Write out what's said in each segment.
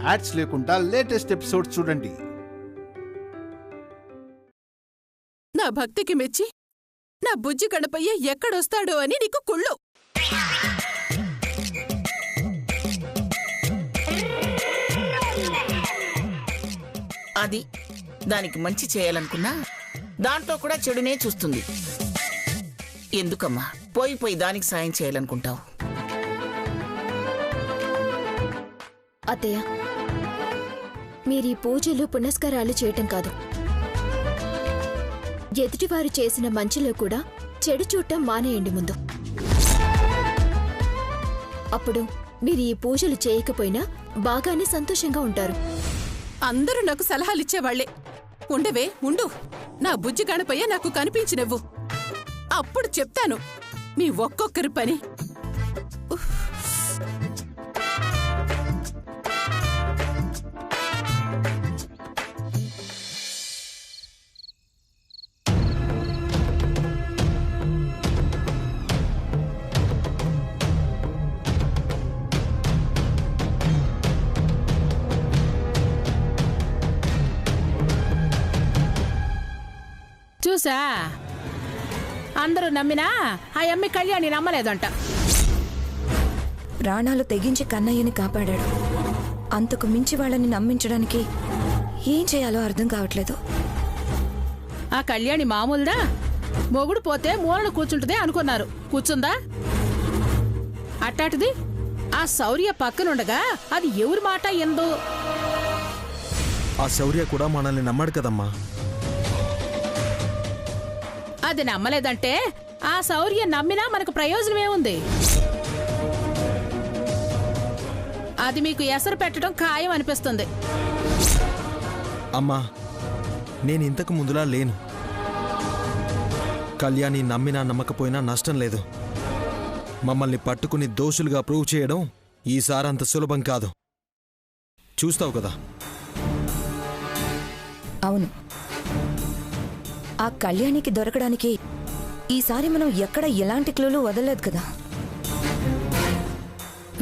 Ads లేకుండా latest episodes చూడండి. నా భక్తికి మెచ్చి నా బుజ్జి గణపయ్య ఎక్కడొస్తాడో అని నీకు కుళ్ళు. అది దానికి మంచి చేయాలనుకున్నా దాంట్లో కూడా చెడునే చూస్తుంది. ఎందుకమ్మా పోయి పోయి దానికి సాయం చేయాలనుకుంటావు? అత్తయ్య, మీరీ పూజలు పునస్కారాలు చేయటం కాదు, ఎదుటివారు చేసిన మంచిలో కూడా చెడు చూడటం మానేయండి ముందు. అప్పుడు మీరు ఈ పూజలు చేయకపోయినా బాగానే సంతోషంగా ఉంటారు. అందరూ నాకు సలహాలిచ్చేవాళ్లే. ఉండవే ఉండు, నా బుజ్జి గణపయ్య నాకు కనిపించినవ్వు, అప్పుడు చెప్తాను మీ ఒక్కొక్కరి పని. చూసా, అందరూ నమ్మినా ఆ అమ్మి కళ్యాణి నమ్మలేదంట. ప్రాణాలు తెగించి కన్నయ్యని కాపాడాడు. అంతకు మించి వాళ్ళని నమ్మించడానికి ఏం చేయాలో అర్థం కావట్లేదు. ఆ కళ్యాణి మామూలుదా? మొగుడు పోతే మూలను కూర్చుంటుందే అనుకున్నారు, కూర్చుందా? అట్టాటిది ఆ శౌర్య పక్కనుండగా అది ఎవరి మాట ఎందు? ఆ శౌర్య కూడా మనల్ని నమ్మాడు కదమ్మా. అది నమ్మలేదంటే ఆ శౌర్య నమ్మినా మనకు ప్రయోజనమేముంది? అది మీకు ఎసరు పెట్టడం ఖాయం అనిపిస్తుంది. అమ్మా, నేను ఇంతకు ముందులా లేను. కళ్యాణి నమ్మినా నమ్మకపోయినా నష్టం లేదు. మమ్మల్ని పట్టుకుని దోషులుగా ప్రూవ్ చేయడం ఈసారంత సులభం కాదు. చూస్తావు కదా. అవును, ఆ కళ్యాణికి దొరకడానికి ఈసారి మనం ఎక్కడ ఎలాంటి క్లూలు వదలలేదు కదా.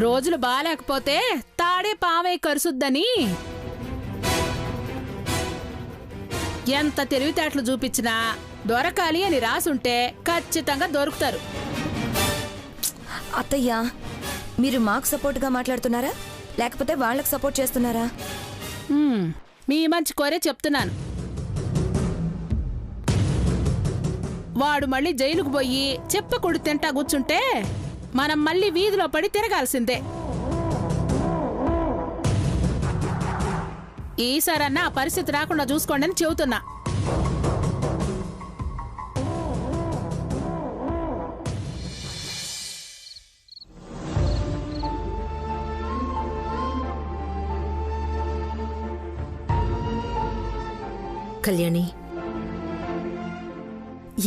రోజులు బాలేకపోతే తాడే పావే కరుసుద్దని ఎంత తెలివితేటలు చూపించినా దొరకాలి అని రాసుంటే ఖచ్చితంగా దొరుకుతారు. అత్తయ్య, మీరు మాకు సపోర్ట్గా మాట్లాడుతున్నారా లేకపోతే వాళ్ళకి సపోర్ట్ చేస్తున్నారా? మీ మంచి కోరే చెప్తున్నాను. వాడు మళ్ళీ జైలుకు పోయి చెప్పకూడదు తింటా కూర్చుంటే మనం మళ్ళీ వీధిలో పడి తిరగాల్సిందే. ఈసారన్నా ఆ పరిస్థితి రాకుండా చూసుకోండి అని చెబుతున్నా. కళ్యాణి,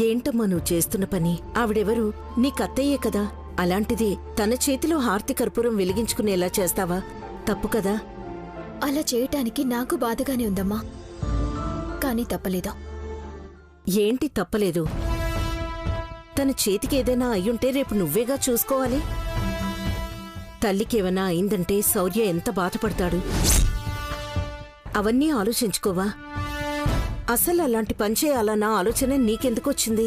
ఏంటమ్మా నువ్వు చేస్తున్న పని? ఆవిడెవరు? నీకత్తయ్యే కదా. అలాంటిది తన చేతిలో హారతి కర్పూరం వెలిగించుకునేలా చేస్తావా? తప్పు కదా. అలా చేయటానికి నాకు బాధగానే ఉందమ్మా, కానీ తప్పలేదు. ఏంటి తప్పలేదు? తన చేతికి ఏదైనా అయ్యుంటే రేపు నువ్వేగా చూసుకోవాలి. తల్లికేమైనా అయిందంటే శౌర్య ఎంత బాధపడతాడు? అవన్నీ ఆలోచించుకోవా? అసలు అలాంటి పని చేయాలన్న ఆలోచన నీకెందుకొచ్చింది?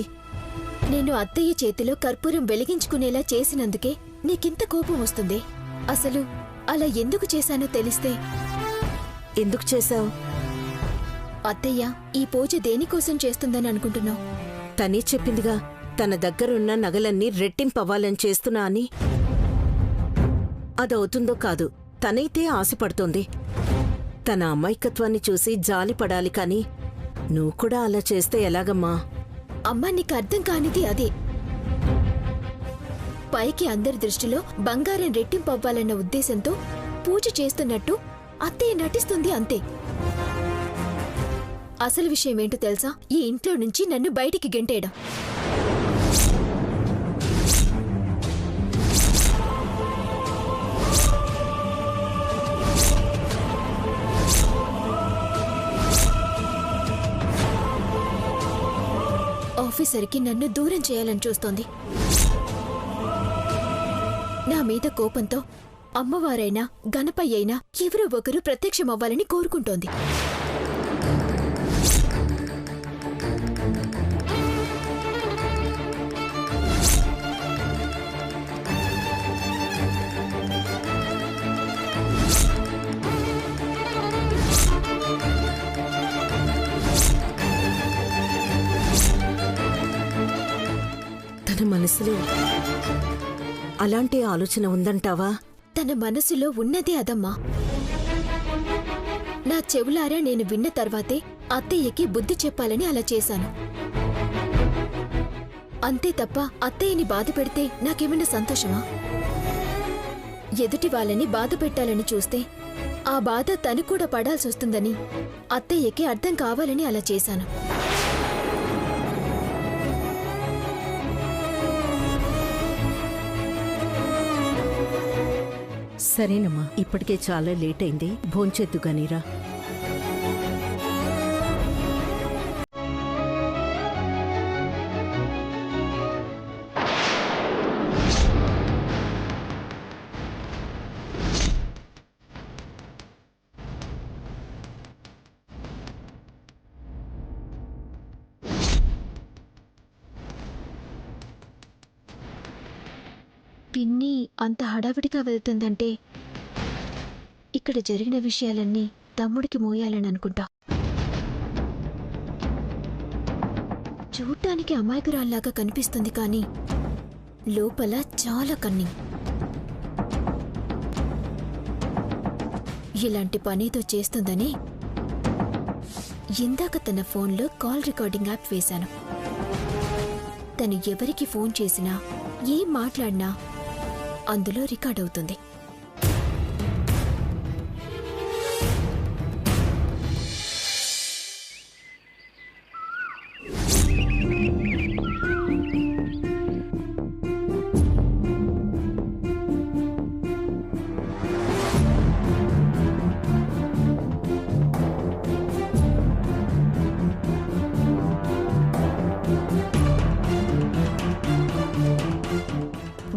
నేను అత్తయ్య చేతిలో కర్పూరం వెలిగించుకునేలా చేసినందుకే నీకింత కోపం వస్తుంది. అసలు అలా ఎందుకు చేశానో తెలిస్తే. ఎందుకు చేశావు? అత్తయ్య ఈ పూజ దేనికోసం చేస్తుందని అనుకుంటున్నావు? తనే చెప్పిందిగా, తన దగ్గరున్న నగలన్నీ రెట్టింపవ్వాలని చేస్తున్నా అని. అదవుతుందో కాదు, తనైతే ఆశపడుతోంది. తన అమాయకత్వాన్ని చూసి జాలిపడాలి కాని నువ్వు కూడా అలా చేస్తే ఎలాగమ్మా? అమ్మా, నీకు అర్థం కానిది అదే. పైకి అందరి దృష్టిలో బంగారం రెట్టింపవ్వాలన్న ఉద్దేశంతో పూజ చేస్తున్నట్టు అత్తయ్య నటిస్తుంది, అంతే. అసలు విషయం ఏంటో తెలుసా? ఈ ఇంట్లో నుంచి నన్ను బయటికి గెంటేయడం. ఆఫీసర్కి నన్ను దూరం చేయాలని చూస్తోంది. నా మీద కోపంతో అమ్మవారైనా గణపయ్య అయినా ఎవరో ఒకరు ప్రత్యక్షమవ్వాలని కోరుకుంటోంది. తన మనసులో అలాంటి ఆలోచన ఉందంటావా? తన మనసులో ఉన్నదే అదమ్మా. నా చెవులారా నేను విన్న తర్వాతే అత్తయ్యకి బుద్ధి చెప్పాలని అలా చేశాను. అంతే తప్ప అత్తయ్యని బాధ పెడితే నాకేమన్నా సంతోషమా? ఎదుటి వాళ్ళని బాధ పెట్టాలని చూస్తే ఆ బాధ తను కూడా పడాల్సొస్తుందని అత్తయ్యకి అర్థం కావాలని అలా చేశాను. సరేనమ్మా, ఇప్పటికే చాలా లేట్ అయింది, భోంచేద్దు గానీరా. పిన్ని అంత హడావిడిగా వెళ్తుందంటే ఇక్కడ జరిగిన విషయాలన్నీ తమ్ముడికి మోయాలని అనుకుంటా. చూడ్డానికి అమాయకురాల్లాగా కనిపిస్తుంది కానీ లోపల చాలా కన్నింగ్. ఇలాంటి పనేదో చేస్తుందని ఇందాక తన ఫోన్లో కాల్ రికార్డింగ్ యాప్ వేశాను. తను ఎవరికి ఫోన్ చేసినా ఏం మాట్లాడినా అందులో రికార్డ్ అవుతుంది.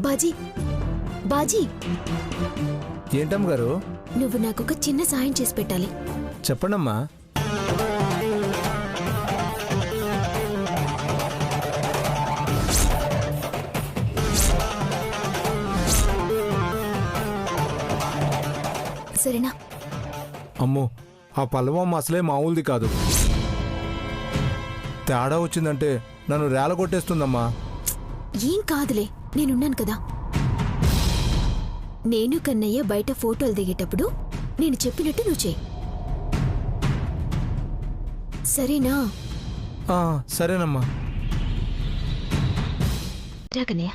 బాజీ, బాజీ, ఏంటమ్మ గారు? నువ్వు నాకొక చిన్న సాయం చేసి పెట్టాలి. చెప్పండమ్మా. సరేనా? అమ్మో, ఆ పల్లవమ్మ అసలే మామూలుది కాదు. తేడా వచ్చిందంటే నన్ను రేల కొట్టేస్తుందమ్మా. ఏం కాదులే, నేనున్నాను కదా. నేను కన్నయ్య బయట ఫోటోలు దిగేటప్పుడు నేను చెప్పినట్టు నువ్వు చెయ్యి, సరేనా? సరేనమ్మా. రా కన్నయ్య.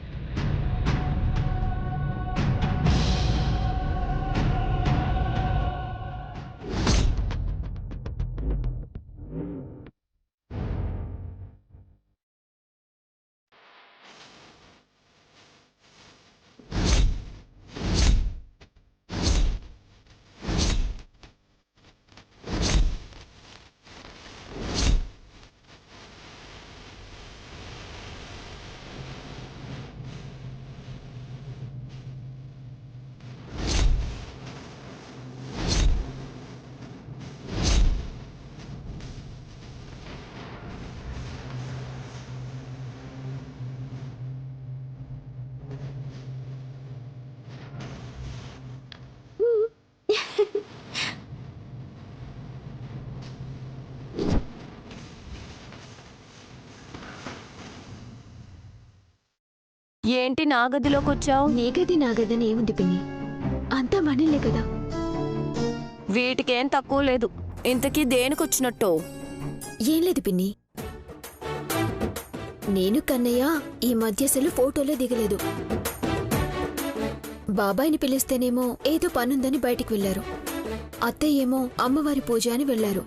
ఏంటి నా గదిలోకి వచ్చావు? నీ గది నా గదని ఏముంది పిన్ని, అంతా మనలే కదా. వీటికేం తక్కువ లేదు. ఇంతకీ దేనికొచ్చినట్టు? ఏం లేదు పిన్ని, నేను కన్నయ్య ఈ మధ్య అసలు ఫోటోలో దిగలేదు. బాబాయిని పిలిస్తేనేమో ఏదో పనుందని బయటికి వెళ్లారు. అత్తయ్య ఏమో అమ్మవారి పూజ అని వెళ్లారు.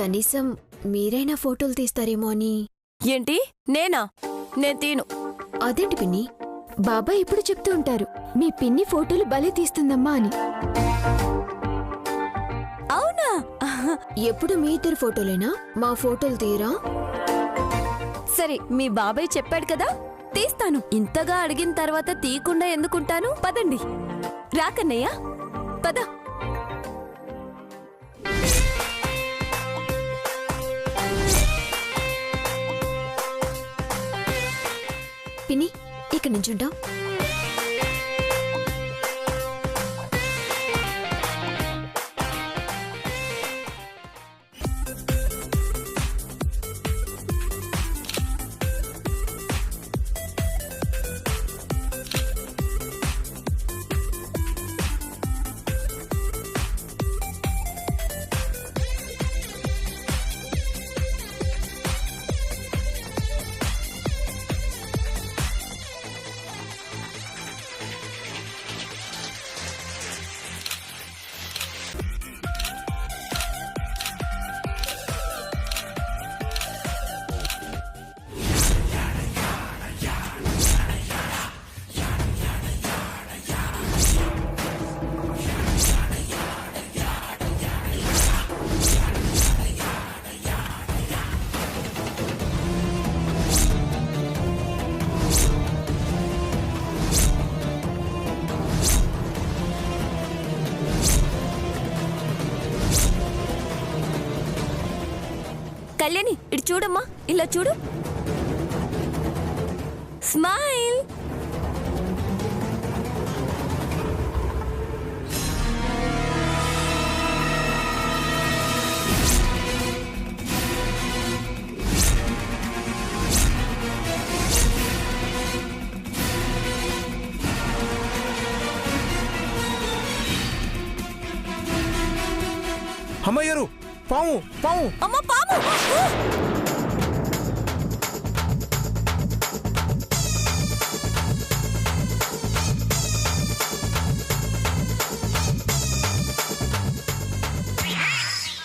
కనీసం మీరైనా ఫోటోలు తీస్తారేమో అని. ఏంటి నేనా? నేను తీను. అదేంటి పిన్ని, బాబాయ్ ఎప్పుడు చెప్తూ ఉంటారు మీ పిన్ని ఫోటోలు భలే తీస్తుందమ్మా అని. అవునా? ఎప్పుడు మీ ఇద్దరు ఫోటోలేనా? మా ఫోటోలు తీయరా? సరే, మీ బాబాయ్ చెప్పాడు కదా, తీస్తాను. ఇంతగా అడిగిన తర్వాత తీయకుండా ఎందుకుంటాను? పదండి. రాకన్నయ్య, పద. పిన్ని, ఇక్కడ నుంచుంటాం. కళ్యాణి, ఇటు చూడమ్మా. ఇలా చూడు. స్మైల్. అమ్మయ్యారు, పాము పాము. అమ్మ, పాము.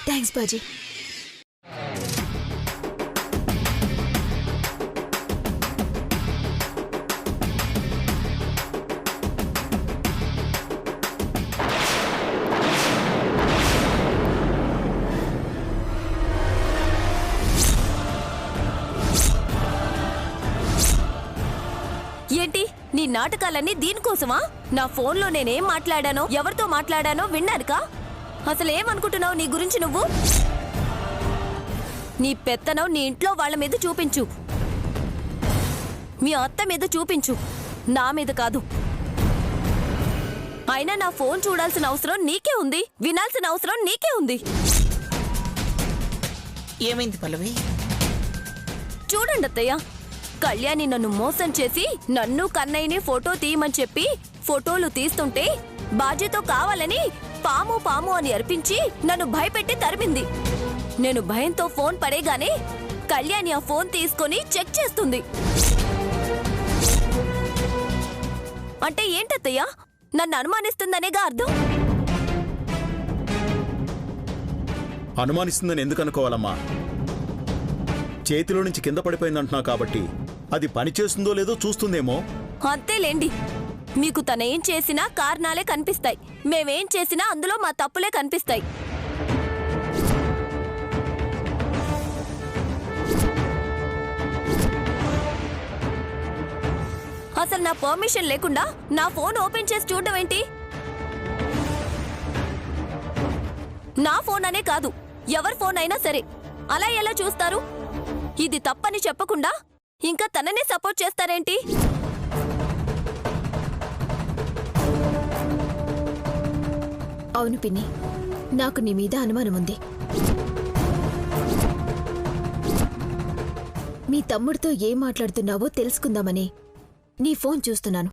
థ్యాంక్స్ బాజీ. ఏంటి నీ నాటకాలన్నీ దీనికోసమా? నా ఫోన్లో నేనేం మాట్లాడానో, ఎవరితో మాట్లాడానో విన్నానుకా? అసలేమనుకుంటున్నావు నీ గురించి నువ్వు? నీ పెత్తనం నీ ఇంట్లో వాళ్ళ మీద చూపించు, మీ అత్త మీద చూపించు, నా మీద కాదు. అయినా నా ఫోన్ చూడాల్సిన అవసరం నీకే ఉంది, వినాల్సిన అవసరం నీకే ఉంది. ఏమైంది పల్లవి? చూడండి అత్తయ్య, కళ్యాణి నన్ను మోసం చేసి నన్ను కన్నయ్యని ఫోటో తీయమని చెప్పి ఫోటోలు తీస్తుంటే బాజీతో కావాలని పాము పాము అని అర్పించి నన్ను భయపెట్టి తరిమింది. నేను భయంతో ఫోన్ పడేగానే కళ్యాణి ఆ ఫోన్ తీసుకొని చెక్ చేస్తుంది. అంటే ఏంటత్తయ్య, నన్ను అనుమానిస్తుందనేగా అర్థం? అనుమానిస్తుందని ఎందుకు అనుకోవాలమ్మా? చేతిలో నుంచి కింద పడిపోయిందంటున్నావు కాబట్టి అది పని చేస్తుందో లేదో చూస్తుందేమో. అంతేలేండి, మీకు తనేం చేసినా కారణాలే కనిపిస్తాయి, మేమేం చేసినా అందులో మా తప్పులే కనిపిస్తాయి. అసలు నా పర్మిషన్ లేకుండా నా ఫోన్ ఓపెన్ చేసి చూడడం ఏంటి? నా ఫోన్ అనే కాదు, ఎవరి ఫోన్ అయినా సరే అలా ఎలా చూస్తారు? ఇది తప్పని చెప్పకుండా ఇంకా తననే సపోర్ట్ చేస్తారేంటి? అవును పిన్ని, నాకు నీ మీద అనుమానం ఉంది. మీ తమ్ముడితో ఏం మాట్లాడుతున్నావో తెలుసుకుందామని నీ ఫోన్ చూస్తున్నాను.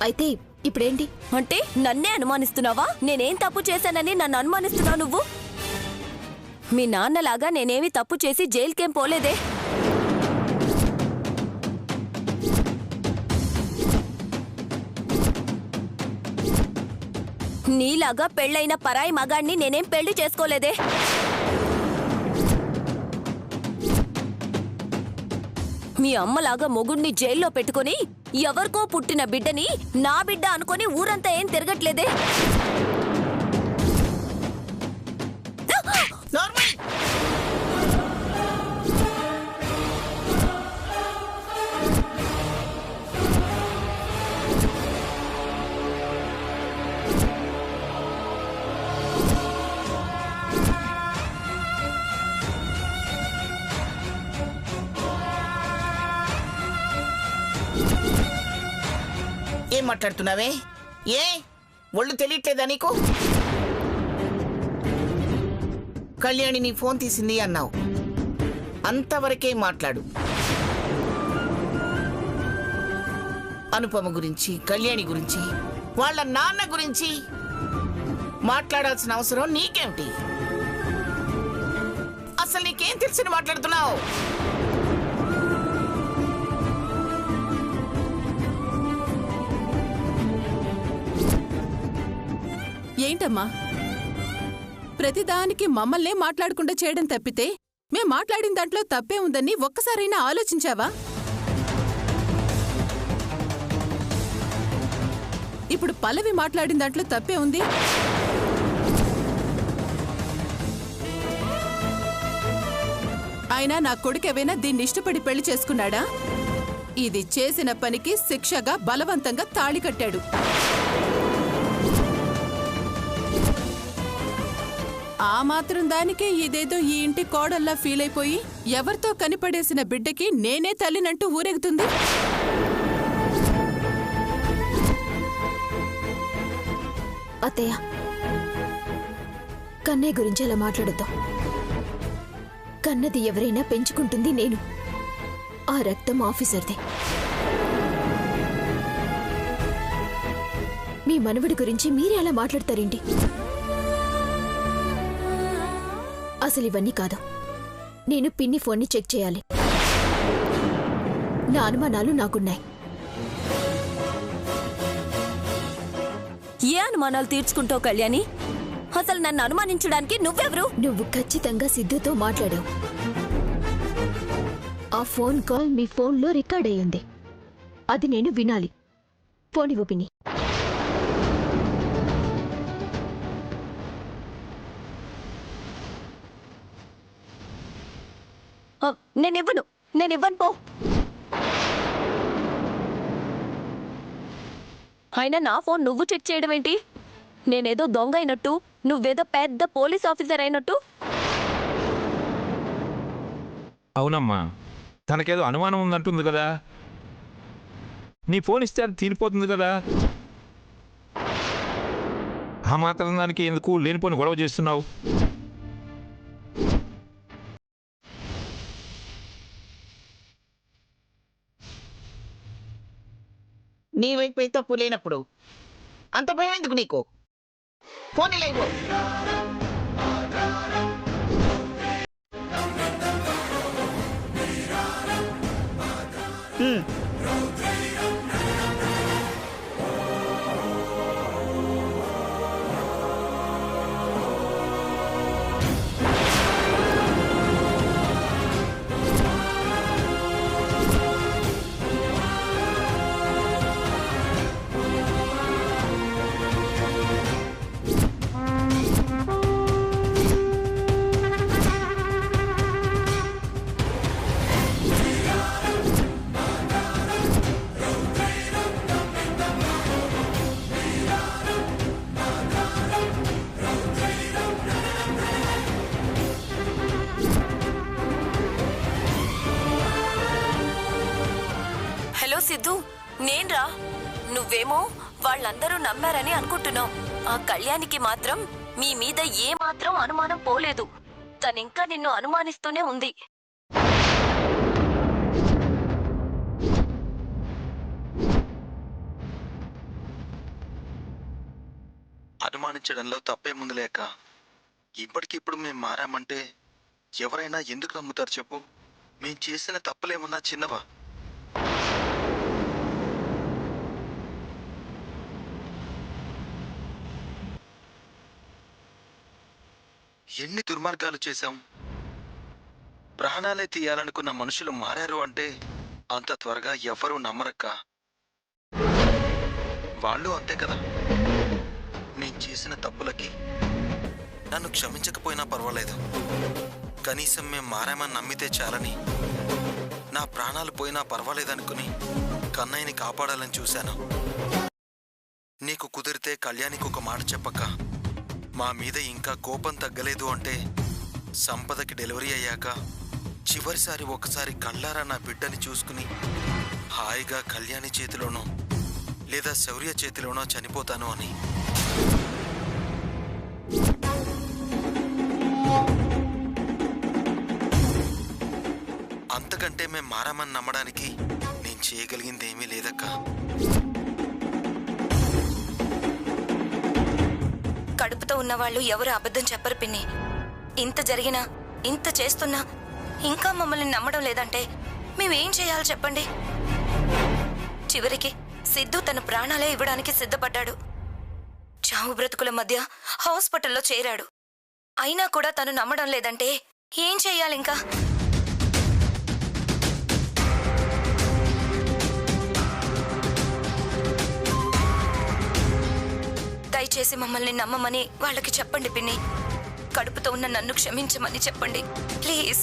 అయితే ఇప్పుడేంటి? అంటే నన్నే అనుమానిస్తున్నావా? నేనేం తప్పు చేశానని నన్ను అనుమానిస్తున్నావు నువ్వు? మీ నాన్నలాగా నేనేమి తప్పు చేసి జైలుకేం పోలేదే. నీలాగా పెళ్ళైన పరాయి మగాణ్ణి నేనేం పెళ్లి చేసుకోలేదే. మీ అమ్మలాగా మొగుణ్ణి జైల్లో పెట్టుకుని ఎవరికో పుట్టిన బిడ్డని నా బిడ్డ అనుకొని ఊరంతా ఏం తిరగట్లేదే. ఏం మాట్లాడుతున్నావే? ఏ ఒళ్ళు తెలియట్లేదా నీకు? కళ్యాణి నీ ఫోన్ తీసింది అన్నావు, అంతవరకే మాట్లాడు. అనుపమ గురించి, కళ్యాణి గురించి, వాళ్ళ నాన్న గురించి మాట్లాడాల్సిన అవసరం నీకేమిటి? అసలు నీకేం తెలిసి మాట్లాడుతున్నావు? ఏంటమ్మా, ప్రతిదానికి మమ్మల్నే మాట్లాడకుండా చేయడం తప్పితే మేం మాట్లాడిన దాంట్లో తప్పే ఉందని ఒక్కసారైనా ఆలోచించావా? ఇప్పుడు పల్లవి మాట్లాడిన దాంట్లో తప్పే ఉంది. అయినా నా కొడుకేవైనా దీన్ని ఇష్టపడి పెళ్లి చేసుకున్నాడా? ఇది చేసిన పనికి శిక్షగా బలవంతంగా తాళి కట్టాడు. ఆ మాత్రం దానికే ఇదేదో ఈ ఇంటి కోడల్లా ఫీల్ అయిపోయి ఎవరితో కనిపడేసిన బిడ్డకి నేనే తల్లినంటూ ఊరెగుతుంది. అత్తయ్య, కన్నయ్య గురించి అలా మాట్లాడొద్దు. కన్నది ఎవరైనా పెంచుకుంటుంది నేను. ఆ రక్తం ఆఫీసర్దే. మీ మనవడి గురించి మీరే అలా మాట్లాడతారేంటి? అసలు ఇవన్నీ కాదు. నేను పిన్ని ఫోన్ని చెక్ చేయాలి. నా అనుమానాలు నాకున్నాయి. ఏ అనుమానాలు తీర్చుకుంటావు కళ్యాణి? అసలు నన్ను అనుమానించడానికి నువ్వెవరు? నువ్వు ఖచ్చితంగా సిద్ధుతో మాట్లాడావు. ఆ ఫోన్ కాల్ మీ ఫోన్లో రికార్డ్ అయ్యింది. అది నేను వినాలి. ఫోన్ ఇవ్వు పిన్ని. నేనివ్వను పో. అయినా నా ఫోన్ నువ్వు చెక్ చేయడం ఏంటి? నేనేదో దొంగ అయినట్టు, నువ్వేదో పెద్ద పోలీస్ ఆఫీసర్ అయినట్టు. అవునమ్మా, తనకేదో అనుమానం ఉందంటుంది కదా. నీ ఫోన్ ఇస్తే అది తీరిపోతుంది కదా. ఆ మాత్రం దానికి ఎందుకు లేనిపోని గొడవ చేస్తున్నావు? నీ వైపు అయితే తప్పు లేనప్పుడు అంత భయం ఎందుకు నీకు? ఫోన్ ఇలా ఇవ్వు. సిద్ధు, నేన్రా. నువ్వేమో వాళ్ళందరూ నమ్మారని అనుకుంటున్నావు. ఆ కళ్యాణికి మాత్రం మీ మీద ఏ మాత్రం అనుమానం పోలేదు. తనింకా నిన్ను అనుమానిస్తూనే ఉంది. అనుమానించడంలో తప్పేముంది లేక, ఇప్పటికిప్పుడు మేము మారామంటే ఎవరైనా ఎందుకు నమ్ముతారు చెప్పు? మేము చేసిన తప్పులేమన్నా చిన్నవా? ఎన్ని దుర్మార్గాలు చేశాం. ప్రాణాలే తీయాలనుకున్న మనుషులు మారారు అంటే అంత త్వరగా ఎవరూ నమ్మరక్క. వాళ్ళు అంతే కదా. నేను చేసిన తప్పులకి నన్ను క్షమించకపోయినా పర్వాలేదు, కనీసం మేము మారామని నమ్మితే చాలని నా ప్రాణాలు పోయినా పర్వాలేదనుకుని కన్నయ్యని కాపాడాలని చూశాను. నీకు కుదిరితే కళ్యాణికి ఒక మాట చెప్పక్క. మా మీద ఇంకా కోపం తగ్గలేదు అంటే సంపదకి డెలివరీ అయ్యాక చివరిసారి ఒకసారి కళ్ళారా నా బిడ్డని చూసుకుని హాయిగా కళ్యాణి చేతిలోనో లేదా శౌర్య చేతిలోనో చనిపోతాను అని. అంతకంటే మేము మారామని నమ్మడానికి నేను చేయగలిగింది ఏమీ లేదక్కా. కడుపుతో ఉన్నవాళ్ళు ఎవరు అబద్ధం చెప్పరు పిన్ని. ఇంత జరిగినా ఇంత చేస్తున్నా ఇంకా మమ్మల్ని నమ్మడం లేదంటే మేమేం చేయాలి చెప్పండి? చివరికి సిద్ధు తన ప్రాణాలే ఇవ్వడానికి సిద్ధపడ్డాడు. చావు బ్రతుకుల మధ్య హాస్పిటల్లో చేరాడు. అయినా కూడా తను నమ్మడం లేదంటే ఏం చెయ్యాలి ఇంకా? దయచేసి మమ్మల్ని నమ్మమని వాళ్ళకి చెప్పండి పిన్ని. కడుపుతో ఉన్న నన్ను క్షమించమని చెప్పండి ప్లీజ్.